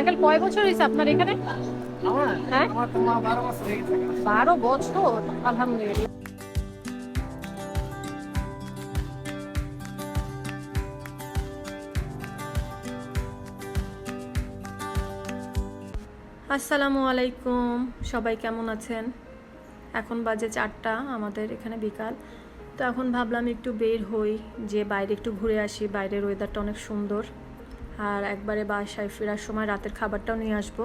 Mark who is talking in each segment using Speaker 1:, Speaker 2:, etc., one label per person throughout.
Speaker 1: Uncle কয় বছর হয়েছে আপনার এখানে? হ্যাঁ, 12 বছর। আলহামদুলিল্লাহ। আসসালামু আলাইকুম, সবাই কেমন আছেন? এখন বাজে 4টা, আমাদের এখানে বিকাল। তো এখন ভাবলাম একটু বের হই, যে বাইরে একটু ঘুরে আসি। বাইরের ওয়েদারটা অনেক সুন্দর। আর একবারে বাসায় ফেরার সময় রাতের খাবারটাও নিয়ে আসবো।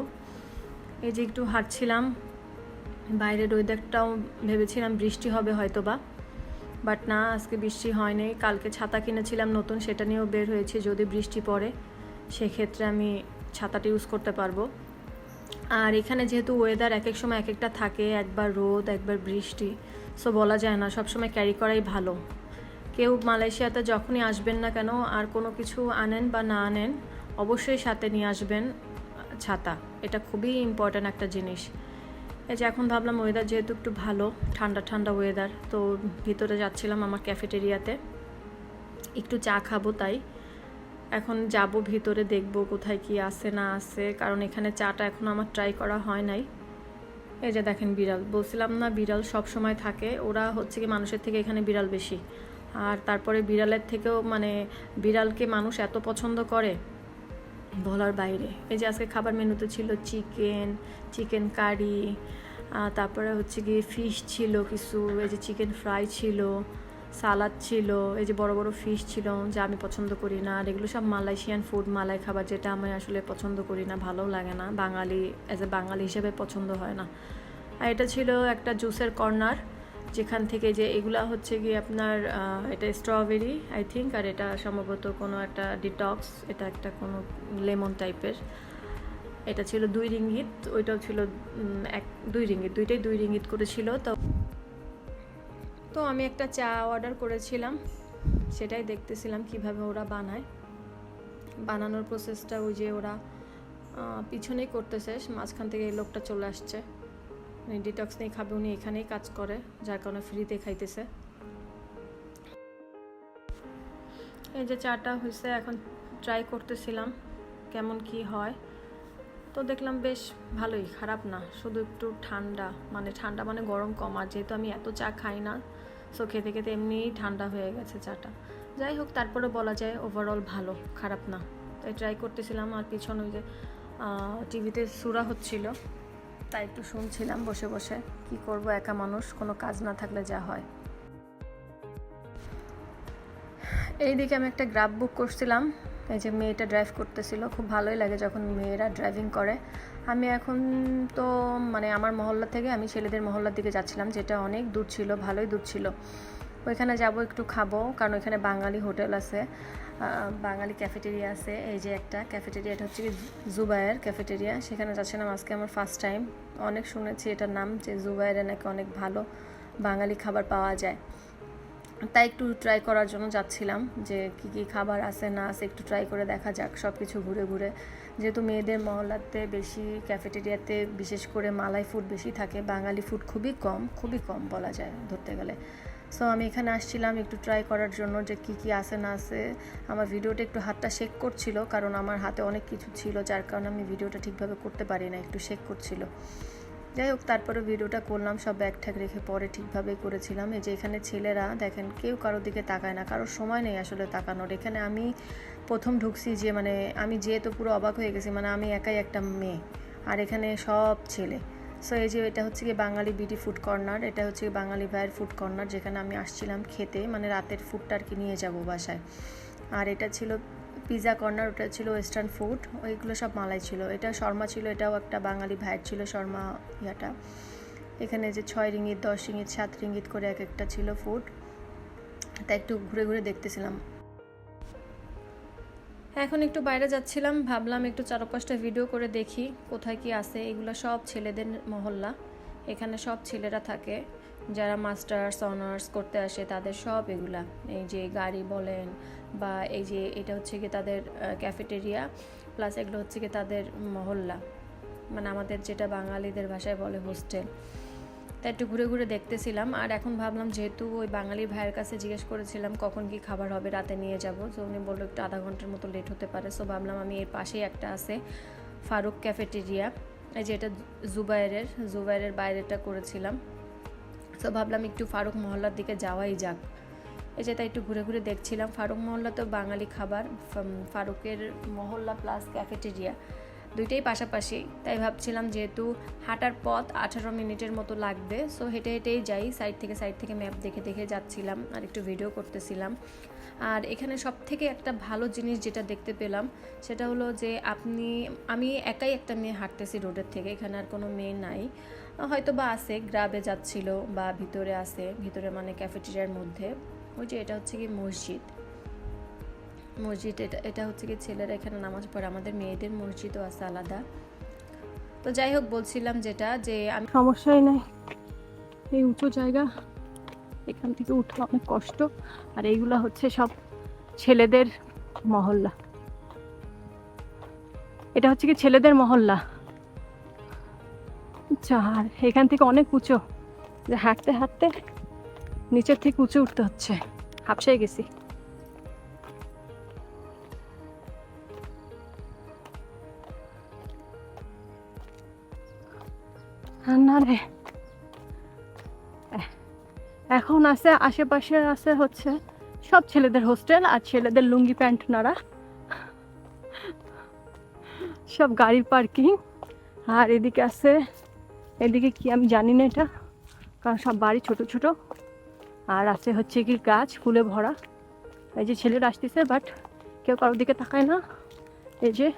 Speaker 1: এই যে একটু হাঁটছিলাম, বাইরের ওয়েদারটাও ভেবেছিলাম বৃষ্টি হবে হয়তো বা, বাট না, আজকে বৃষ্টি হয়নি। কালকে ছাতা কিনেছিলাম নতুন, সেটা নিয়েও বের হয়েছে। যদি বৃষ্টি পড়ে সেক্ষেত্রে আমি ছাতাটা ইউজ করতে পারবো। আর এখানে যেহেতু ওয়েদার এক এক সময় এক একটা থাকে, একবার রোদ একবার বৃষ্টি, সো বলা যায় না, সবসময় ক্যারি করাই ভালো। কেউ মালয়েশিয়াতে যখনই আসবেন না কেন, আর কোনো কিছু আনেন বা না আনেন, অবশ্যই সাথে নিয়ে আসবেন ছাতা। এটা খুবই ইম্পর্ট্যান্ট একটা জিনিস। এই যে এখন ভাবলাম ওয়েদার যেহেতু একটু ভালো, ঠান্ডা ঠান্ডা ওয়েদার, তো ভিতরে যাচ্ছিলাম আমার ক্যাফেটেরিয়াতে, একটু চা খাবো। তাই এখন যাব ভিতরে, দেখব কোথায় কি আছে না আছে, কারণ এখানে চাটা এখন আমার ট্রাই করা হয় নাই। এই যে দেখেন বিড়াল, বলছিলাম না বিড়াল সব সময় থাকে। ওরা হচ্ছে কি মানুষের থেকে এখানে বিড়াল বেশি। আর তারপরে বিড়ালের থেকেও মানে বিড়ালকে মানুষ এত পছন্দ করে বলার বাইরে। এই যে আজকে খাবার মেনুতে ছিল চিকেন কারি, তারপরে হচ্ছে গিয়ে ফিশ ছিল কিছু, এই যে চিকেন ফ্রাই ছিল, সালাদ ছিল, এই যে বড় বড় ফিশ ছিল যা আমি পছন্দ করি না। আর এগুলো সব মালয়েশিয়ান ফুড, মালাই খাবার, যেটা আমি আসলে পছন্দ করি না, ভালোও লাগে না, বাঙালি অ্যাজ এ বাঙালি হিসেবে পছন্দ হয় না। আর এটা ছিল একটা জুসের কর্নার, যেখান থেকে যে এগুলা হচ্ছে গিয়ে আপনার এটা স্ট্রবেরি আই থিঙ্ক, আর এটা সম্ভবত কোনো একটা ডিটক্স, এটা একটা কোনো লেমন টাইপের। এটা ছিল 2 রিঙ্গিত, ওইটাও ছিল 2 রিঙ্গিত, দুইটাই 2 রিঙ্গিত করেছিল। তো আমি একটা চা অর্ডার করেছিলাম, সেটাই দেখতেছিলাম কিভাবে ওরা বানায়। বানানোর প্রসেসটা ওই যে ওরা পিছনেই করতেছে, মাঝখান থেকে এই লোকটা চলে আসছে, উনি ডিটক্স নিয়ে খাবে, উনি এখানেই কাজ করে, যার কারণে ফ্রিতে খাইতেছে। এই যে চাটা হয়েছে, এখন ট্রাই করতেছিলাম কেমন কি হয়। তো দেখলাম বেশ ভালোই, খারাপ না, শুধু একটু ঠান্ডা, মানে গরম কম। আর যেহেতু আমি এত চা খাই না, সো খেতে খেতে এমনিই ঠান্ডা হয়ে গেছে চাটা। যাই হোক, তারপরে বলা যায় ওভারঅল ভালো, খারাপ না। তাই ট্রাই করতেছিলাম। আর পিছনে ওই যে টিভিতে সূরা হচ্ছিল, তাই একটু শুনছিলাম বসে বসে। কি করব, একা মানুষ, কোনো কাজ না থাকলে যা হয়। এইদিকে আমি একটা গ্রাব বুক করছিলাম, এই যে মেয়েটা ড্রাইভ করতেছিল। খুব ভালোই লাগে যখন মেয়েরা ড্রাইভিং করে। আমি এখন তো মানে আমার মহল্লা থেকে আমি ছেলেদের মহল্লার দিকে যাচ্ছিলাম, যেটা অনেক দূর ছিল, ভালোই দূর ছিল। ওইখানে যাব, একটু খাবো, কারণ ওইখানে বাঙালি হোটেল আছে, বাঙালি ক্যাফেটেরিয়া আছে। এই যে একটা ক্যাফেটেরিয়া, এটা হচ্ছে কি জুবায়ের ক্যাফেটেরিয়া, সেখানে যাচ্ছিলাম আজকে আমার ফার্স্ট টাইম। অনেক শুনেছি এটার নাম, যে জুবায়েরে নাকি অনেক ভালো বাঙালি খাবার পাওয়া যায়। তাই একটু ট্রাই করার জন্য যাচ্ছিলাম, যে কি কি খাবার আছে না আছে একটু ট্রাই করে দেখা যাক সব কিছু ঘুরে ঘুরে। যেহেতু মেয়েদের মহল্লাতে বেশি, ক্যাফেটেরিয়াতে বিশেষ করে মালাই ফুড বেশি থাকে, বাঙালি ফুড খুবই কম বলা যায় ধরতে গেলে। সো আমি এখানে আসছিলাম একটু ট্রাই করার জন্য, যে কি কি আছে না আছে। আমার ভিডিওটা একটু হাতটা শেক করছিল, কারণ আমার হাতে অনেক কিছু ছিল, যার কারণে আমি ভিডিওটা ঠিকভাবে করতে পারি না, একটু শেক করছিল। যাই হোক, তারপরে ভিডিওটা করলাম, সব ব্যাগঠ্যাগ রেখে পরে ঠিকভাবেই করেছিলাম। এই যে এখানে ছেলেরা দেখেন, কেউ কারোর দিকে তাকায় না, কারোর সময় নেই আসলে তাকানোর। এখানে আমি প্রথম ঢুকছি, যে মানে আমি যেয়ে তো পুরো অবাক হয়ে গেছি, মানে আমি একাই একটা মেয়ে, আর এখানে সব ছেলে। সো এই যে এটা হচ্ছে কি বাঙালি বিডি ফুড কর্নার, এটা হচ্ছে বাঙালি ভাইয়ের ফুড কর্নার, যেখানে আমি আসছিলাম খেতে, মানে রাতের ফুডটা আর কি নিয়ে যাব বাসায়। আর এটা ছিল পিৎজা কর্নার, ওটা ছিল ওয়েস্টার্ন ফুড, ওইগুলো সব মালাই ছিল। এটা শর্মা ছিল, এটাও একটা বাঙালি ভাইয়ের ছিল শর্মা ইয়াটা। এখানে যে 6 রিঙ্গিত, 10 রিঙ্গিত, 7 রিঙ্গিত করে এক একটা ছিল ফুড। তাই একটু ঘুরে ঘুরে দেখতেছিলাম। এখন একটু বাইরে যাচ্ছিলাম, ভাবলাম একটু চারপাশটা ভিডিও করে দেখি কোথায় কি আছে। এগুলো সব ছেলেদের মহল্লা, এখানে সব ছেলেরা থাকে, যারা মাস্টার্স অনার্স করতে আসে তাদের সব এগুলা। এই যে গাড়ি বলেন, বা এই যে এটা হচ্ছে কি তাদের ক্যাফেটেরিয়া, প্লাস এগুলো হচ্ছে কি তাদের মহল্লা, মানে আমাদের যেটা বাঙালিদের ভাষায় বলে হোস্টেল। তাই একটু ঘুরে ঘুরে দেখতেছিলাম। আর এখন ভাবলাম, যেহেতু ওই বাঙালির ভাইয়ের কাছে জিজ্ঞেস করেছিলাম কখন কি খাবার হবে, রাতে নিয়ে যাব, তো উনি বললো একটু আধা ঘন্টার মতো লেট হতে পারে। সো ভাবলাম আমি এর পাশেই একটা আছে, ফারুক ক্যাফেটেরিয়া। এই যে এটা জুবাইরের বাইরেটা করেছিলাম। তো ভাবলাম একটু ফারুক মহল্লার দিকে যাওয়াই যাক। এই যে তাই একটু ঘুরে ঘুরে দেখছিলাম। ফারুক মহল্লা তো বাঙালি খাবার, ফারুকের মহল্লা প্লাস ক্যাফেটেরিয়া দুইটাই পাশাপাশি। তাই ভাবছিলাম যেহেতু হাঁটার পথ 18 মিনিটের মতো লাগবে, সো হেঁটে হেঁটেই যাই, সাইড থেকে ম্যাপ দেখে দেখে যাচ্ছিলাম আর একটু ভিডিও করতেছিলাম। আর এখানে সব থেকে একটা ভালো জিনিস যেটা দেখতে পেলাম সেটা হলো যে আমি একাই একটা মেয়ে হাঁটতেছি রোডের থেকে, এখানে আর কোনো মেয়ে নাই, হয়তো বা আছে, গ্রাবে যাচ্ছিল বা ভিতরে মানে ক্যাফেটেরিয়ার মধ্যে। ওই যে এটা হচ্ছে কি মসজিদ, এটা হচ্ছে কি ছেলেরা এখানে নামাজ পড়ে, আমাদের মেয়েদের মসজিদও আছে আলাদা। তো যাই হোক, বলছিলাম যেটা যে আমি সমস্যাই নাই, এই উঁচু জায়গা, এখান থেকে উঠে অনেক কষ্ট। আর এইগুলা হচ্ছে সব ছেলেদের মহল্লা, এটা হচ্ছে কি ছেলেদের মহল্লা। আচ্ছা, আর এখান থেকে অনেক উঁচু, যে হাঁটতে হাঁটতে নিচের থেকে উঁচু উঠতে হচ্ছে, হাঁপসে গেছি। না রে, এখন আছে আশেপাশে আছে হচ্ছে সব ছেলেদের হোস্টেল আর ছেলেদের লুঙ্গি প্যান্ট নাড়া, সব গাড়ির পার্কিং। আর এদিকে আছে, এদিকে কি আমি জানি না এটা, কারণ সব বাড়ি ছোট ছোট। আর আছে হচ্ছে কি গাছ ফুলে ভরা। এই যে ছেলেরা আসতেছে, বাট কেউ কারোর দিকে তাকায় না। এই যে,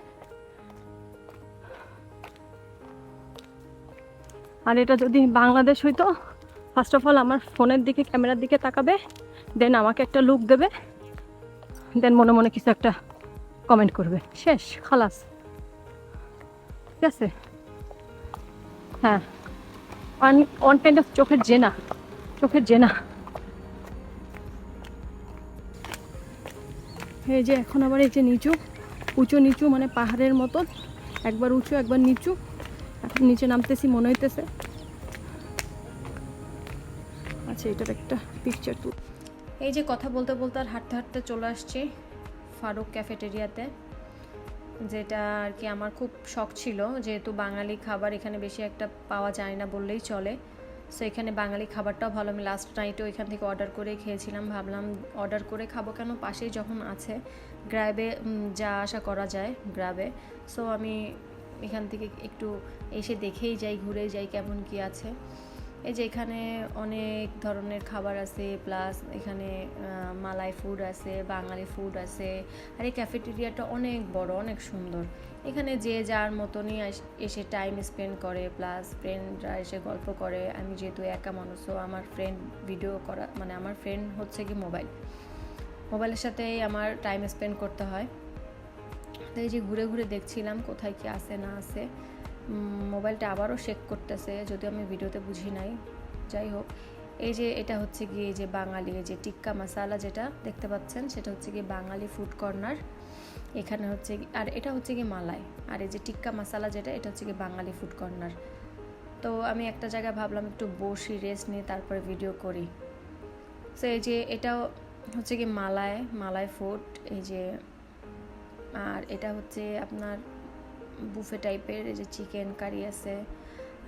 Speaker 1: আর এটা যদি বাংলাদেশ হইতো, ফার্স্ট অফ অল আমার ফোনের দিকে, ক্যামেরার দিকে তাকাবে, দেন আমাকে একটা লুক দেবে, দেন মনে মনে কিছু একটা কমেন্ট করবে, শেষ, খালাস, ঠিক আছে? হ্যাঁ, ওয়ান কাইন্ড অফ চোখের জেনা। এই যে এখন আবার এই যে উঁচু নিচু, মানে পাহাড়ের মতো, একবার উঁচু একবার নিচু। এখন নিচে নামতেছি মনে হইতেছে। আচ্ছা, এটার একটা পিকচার তুল। এই যে কথা বলতে বলতে আর হাঁটতে হাঁটতে চলে আসছি ফারুক ক্যাফেটেরিয়াতে, যেটা আর কি আমার খুব শখ ছিল, যেহেতু বাঙালি খাবার এখানে বেশি একটা পাওয়া যায় না বললেই চলে। সো এখানে বাঙালি খাবারটাও ভালো। আমি লাস্ট নাইটও এখান থেকে অর্ডার করে খেয়েছিলাম, ভাবলাম অর্ডার করে খাবো কেন, পাশেই যখন আছে, গ্র্যাবে যা আশা করা যায় গ্র্যাবে। সো আমি এখান থেকে একটু এসে দেখেই যাই, ঘুরেই যাই কেমন কি আছে। এই যে এখানে অনেক ধরনের খাবার আছে, প্লাস এখানে মালাই ফুড আছে, বাঙালি ফুড আছে। আর এই ক্যাফেটেরিয়াটা অনেক বড়, অনেক সুন্দর। এখানে যে যার মতনই এসে টাইম স্পেন্ড করে, প্লাস ফ্রেন্ডরা এসে গল্প করে। আমি যেহেতু একা মানুষ, তো আমার ফ্রেন্ড ভিডিও করা, মানে আমার ফ্রেন্ড হচ্ছে কি মোবাইলের সাথেই আমার টাইম স্পেন্ড করতে হয়। তো এই যে ঘুরে ঘুরে দেখছিলাম কোথায় কি আছে না আছে। মোবাইলটা আবারও শেক করতেছে, যদিও আমি ভিডিওতে বুঝি নাই। যাই হোক, এই যে এটা হচ্ছে কি এই যে বাঙালি, এই যে টিক্কা মশালা যেটা দেখতে পাচ্ছেন, সেটা হচ্ছে কি বাঙালি ফুড কর্নার। এখানে হচ্ছে, আর এটা হচ্ছে কি মালাই, আর এই যে টিক্কা মশালা যেটা, এটা হচ্ছে কি বাঙালি ফুড কর্নার। তো আমি একটা জায়গায় ভাবলাম একটু বসি, রেস্ট নিয়ে তারপরে ভিডিও করি। সো এই যে এটাও হচ্ছে কি মালাই ফুড, এই যে, আর এটা হচ্ছে আপনার বুফে টাইপের। এই যে চিকেন কারি আছে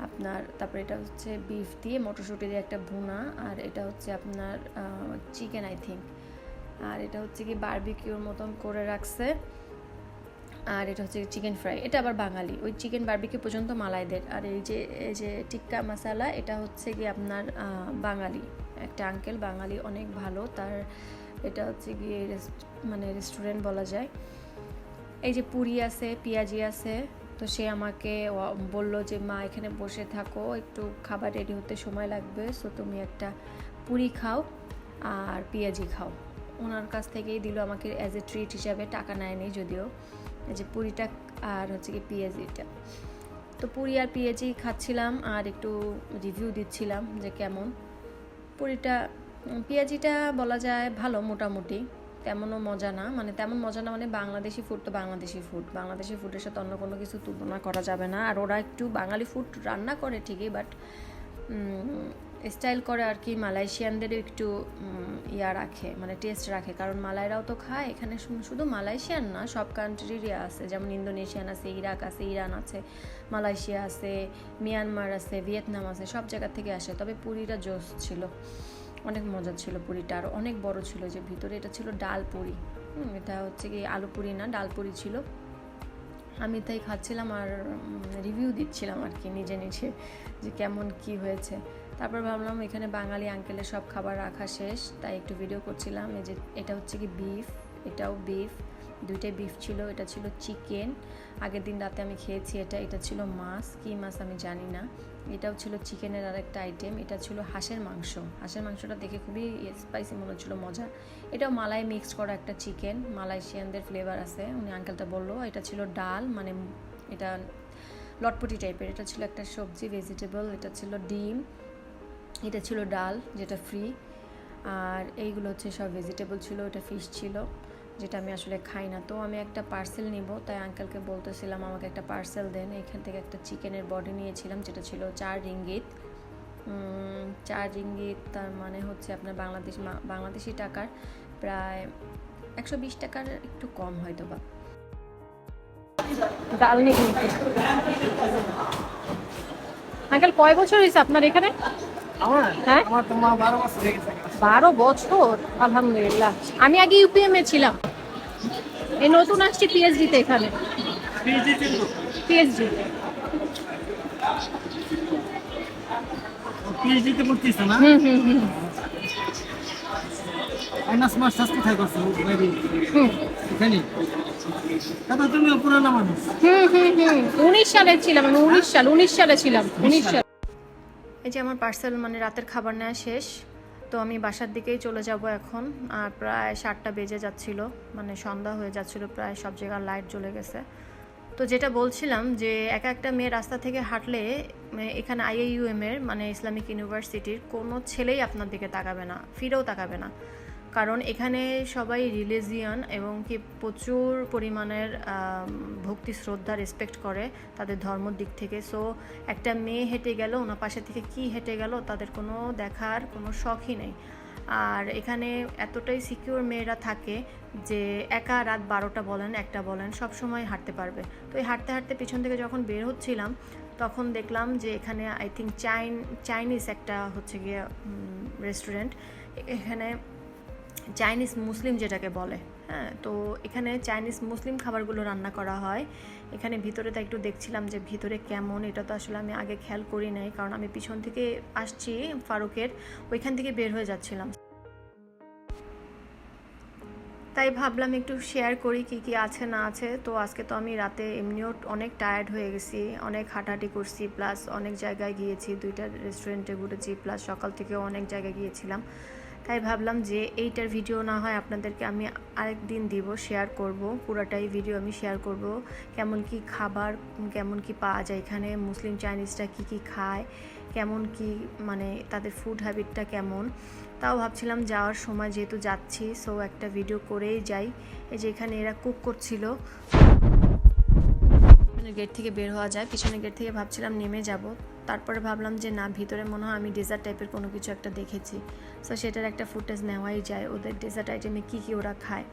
Speaker 1: আপনার, তারপরে এটা হচ্ছে বিফ দিয়ে মটরশুঁটি দিয়ে একটা ভুনা, আর এটা হচ্ছে আপনার চিকেন আই থিঙ্ক, আর এটা হচ্ছে কি বারবিকিউর মতন করে রাখছে, আর এটা হচ্ছে চিকেন ফ্রাই। এটা আবার বাঙালি, ওই চিকেন বারবিকিউ পর্যন্ত মালাইদের। আর এই যে টিক্কা মশালা, এটা হচ্ছে কি আপনার বাঙালি, একটা আঙ্কেল বাঙালি, অনেক ভালো তার, এটা হচ্ছে গিয়ে মানে রেস্টুরেন্ট বলা যায়। এই যে পুরি আছে, পেঁয়াজি আছে। তো সে আমাকে বলল যে মা এখানে বসে থাকো, একটু খাবার রেডি হতে সময় লাগবে, সো তুমি একটা পুরি খাও আর পেঁয়াজি খাও। ওনার কাছ থেকেই দিল আমাকে অ্যাজ এ ট্রিট হিসাবে, টাকা নেয়নি যদিও। এই যে পুরিটা আর হচ্ছে কি পেঁয়াজিটা। তো পুরি আর পেঁয়াজি খাচ্ছিলাম আর একটু রিভিউ দিচ্ছিলাম যে কেমন। পেঁয়াজিটা বলা যায় ভালো, মোটামুটি, তেমনও মজা না, মানে বাংলাদেশি ফুড তো বাংলাদেশি ফুডের সাথে অন্য কোনো কিছু তুলনা করা যাবে না। আর ওরা একটু বাঙালি ফুড রান্না করে ঠিকই, বাট স্টাইল করে আর কি, মালয়েশিয়ানদেরও একটু ইয়া রাখে, মানে টেস্ট রাখে, কারণ মালাইরাও তো খায় এখানে। শুধু মালয়েশিয়ান না, সব কান্ট্রিরই আছে, যেমন ইন্দোনেশিয়ান আছে, ইরাক আছে, ইরান আছে, মালয়েশিয়া আছে, মিয়ানমার আছে, ভিয়েতনাম আছে, সব জায়গা থেকে আসে। তবে পুরিটা জোস ছিল, অনেক মজা ছিল পুরিটা, আর অনেক বড় ছিল। যে ভিতরে এটা ছিল ডাল পুরি, এটা হচ্ছে কি আলু পুরি না, ডাল পুরি ছিল। আমি তাই খাচ্ছিলাম আর রিভিউ দিচ্ছিলাম আর কি নিজে নিজে, যে কেমন কি হয়েছে। তারপর ভাবলাম এখানে বাঙালি আঙ্কেলের সব খাবার রাখা শেষ, তাই একটু ভিডিও করছিলাম। এই যে এটা হচ্ছে কি বিফ, এটাও বিফ, দুইটাই বিফ ছিল। এটা ছিল চিকেন, আগের দিন রাতে আমি খেয়েছি। এটা ছিল মাছ, কী মাছ আমি জানি না। এটাও ছিল চিকেনের আর একটা আইটেম। এটা ছিল হাঁসের মাংস। হাঁসের মাংসটা দেখে খুবই স্পাইসি মনে হচ্ছিল, মজা। এটাও মালাই মিক্সড করা একটা চিকেন, মালয়েশিয়ানদের ফ্লেভার আছে, উনি আঙ্কেলটা বললো। এটা ছিল ডাল, মানে এটা লটপটি টাইপের। এটা ছিল একটা সবজি, ভেজিটেবল। এটা ছিল ডিম, এটা ছিল ডাল যেটা ফ্রি, আর এইগুলো হচ্ছে সব ভেজিটেবল ছিল। এটা ফিশ ছিল, যেটা আমি আসলে খাই না। তো আমি একটা পার্সেল নিব, তাই আঙ্কেলকে বলতেছিলাম আমাকে একটা পার্সেল দেন। এখান থেকে একটা চিকেনের বডি নিয়েছিলাম, যেটা ছিল 4 রিঙ্গিত। 4 রিঙ্গিত তার মানে হচ্ছে আপনার বাংলাদেশি টাকার প্রায় 120 টাকার একটু কম হয়তো বা। ডাল নিয়ে আঙ্কেল, কয় বছর হয়েছে আপনার এখানে? হ্যাঁ, 12 বছর। আলহামদুলিল্লাহ। আমি আগে ইউপিএম এ ছিলাম, এই নতুন আসছি পিএইচডি তে। এখানে পিএইচডি
Speaker 2: তে পড়তেছ না? অনার্স মাস্টার্স কোথায় করছো? এখানে। দাদা তুমি পুরানা মানুষ।
Speaker 1: 19 সালে ছিলাম আমি, 19 সালে ছিলাম, 19 সাল। এই যে আমার পার্সেল, মানে রাতের খাবার নেওয়া শেষ, তো আমি বাসার দিকেই চলে যাব এখন। আর প্রায় 7টা বেজে যাচ্ছিল, মানে সন্ধ্যা হয়ে যাচ্ছিল প্রায়, সব জায়গায় লাইট জ্বলে গেছে। তো যেটা বলছিলাম যে একটা মেয়ে রাস্তা থেকে হাঁটলে, এখানে IAUM এর মানে ইসলামিক ইউনিভার্সিটির কোনো ছেলেই আপনার দিকে তাকাবে না, ফিরেও তাকাবে না, কারণ এখানে সবাই রিলিজিয়ান এবং কি প্রচুর পরিমাণের ভক্তি শ্রদ্ধা রেসপেক্ট করে তাদের ধর্মের দিক থেকে। সো একটা মেয়ে হেঁটে গেল, ওনার পাশে থেকে কি হেঁটে গেল, তাদের কোনো দেখার কোনো শখই নেই। আর এখানে এতটাই সিকিউর মেয়েরা থাকে যে একা রাত 12টা বলেন, 1টা বলেন, সব সময় হাঁটতে পারবে। তো এই হাঁটতে হাঁটতে পিছন থেকে যখন বের হচ্ছিলাম, তখন দেখলাম যে এখানে আই থিঙ্ক চাইনিজ একটা হচ্ছে গিয়ে রেস্টুরেন্ট। এখানে চাইনিজ মুসলিম যেটাকে বলে, হ্যাঁ, তো এখানে চাইনিজ মুসলিম খাবারগুলো রান্না করা হয়। এখানে ভিতরে তো একটু দেখছিলাম যে ভিতরে কেমন, এটা তো আসলে আমি আগে খেয়াল করি নাই, কারণ আমি পিছন থেকে আসছি ফারুকের, ওইখান থেকে বের হয়ে যাচ্ছিলাম। তাই ভাবলাম একটু শেয়ার করি কি কি আছে না আছে। তো আজকে তো আমি রাতে এমনিও অনেক টায়ার্ড হয়ে গেছি, অনেক হাঁটাহাঁটি করছি, প্লাস অনেক জায়গায় গিয়েছি, 2টা রেস্টুরেন্টে ঘুরেছি, প্লাস সকাল থেকেও অনেক জায়গায় গিয়েছিলাম। তাই ভাবলাম যে এইটার ভিডিও না হয় আপনাদেরকে আমি আরেক দিন দিব, শেয়ার করব, পুরোটাই ভিডিও আমি শেয়ার করব, কেমন কি খাবার, কেমন কি পাওয়া যায় এখানে, মুসলিম চাইনিজরা কি কি খায়, কেমন কি মানে তাদের ফুড হ্যাবিটটা কেমন। তাও ভাবছিলাম যাওয়ার সময় যেহেতু যাচ্ছি, সো একটা ভিডিও করেই যাই। এই যে এখানে এরা কুক করছিল, গেট থেকে বের হওয়া যায়, পিছনের গেট থেকে ভাবছিলাম নেমে যাব, তারপরে ভাবলাম যে না, ভিতরে মনে হয় আমি ডেজার্ট টাইপের কোনো কিছু একটা দেখেছি, সো সেটার একটা ফুটেজ নেওয়াই যায়, ওদের ডেজার্ট আইটেমে কী কী ওরা খায়।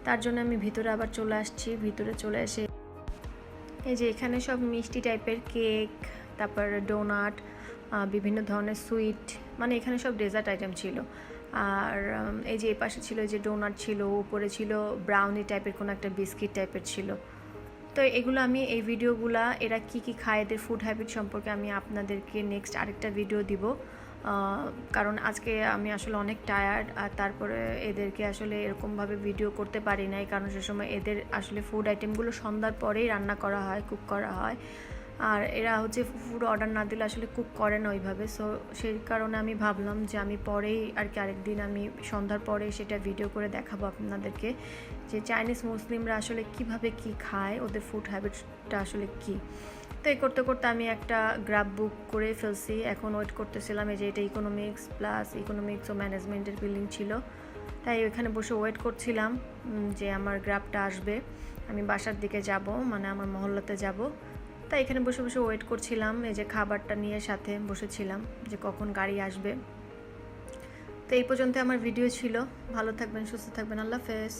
Speaker 1: তার জন্য আমি ভিতরে আবার চলে আসছি। ভিতরে চলে এসে এই যে এখানে সব মিষ্টি টাইপের কেক, তারপর ডোনাট, বিভিন্ন ধরনের সুইট, মানে এখানে সব ডেজার্ট আইটেম ছিল। আর এই যে এই পাশে ছিল এই যে ডোনাট ছিল, উপরে ছিল ব্রাউনি টাইপের কোনো একটা বিস্কিট টাইপের ছিল। তো এগুলো আমি এই ভিডিওগুলা এরা কি কি খায়, এদের ফুড হ্যাবিট সম্পর্কে আমি আপনাদেরকে নেক্সট আরেকটা ভিডিও দিব, কারণ আজকে আমি আসলে অনেক টায়ার্ড। আর তারপরে এদেরকে আসলে এরকমভাবে ভিডিও করতে পারি নাই, কারণ সে সময় এদের আসলে ফুড আইটেমগুলো সন্ধ্যার পরেই রান্না করা হয়, কুক করা হয়, আর এরা হচ্ছে ফুড অর্ডার না দিলে আসলে কুক করে না ওইভাবে। সো সেই কারণে আমি ভাবলাম যে আমি পরেই আর কি আরেকদিন আমি সন্ধ্যার পরে সেটা ভিডিও করে দেখাবো আপনাদেরকে, যে চাইনিজ মুসলিমরা আসলে কিভাবে কি খায়, ওদের ফুড হ্যাবিটটা আসলে কি। তো এই করতে করতে আমি একটা গ্রাব বুক করে ফেলছি, এখন ওয়েট করতেছিলাম। এই যে এটা ইকোনমিক্স ও ম্যানেজমেন্টের বিল্ডিং ছিল, তাই ওইখানে বসে ওয়েট করছিলাম যে আমার গ্রাবটা আসবে, আমি বাসার দিকে যাব, মানে আমার মহল্লাতে যাব। তাই এখানে বসে বসে ওয়েট করছিলাম, এই যে খাবারটা নিয়ে সাথে বসেছিলাম যে কখন গাড়ি আসবে। তো এই পর্যন্ত আমার ভিডিও ছিল। ভালো থাকবেন, সুস্থ থাকবেন, আল্লাহ হাফেজ।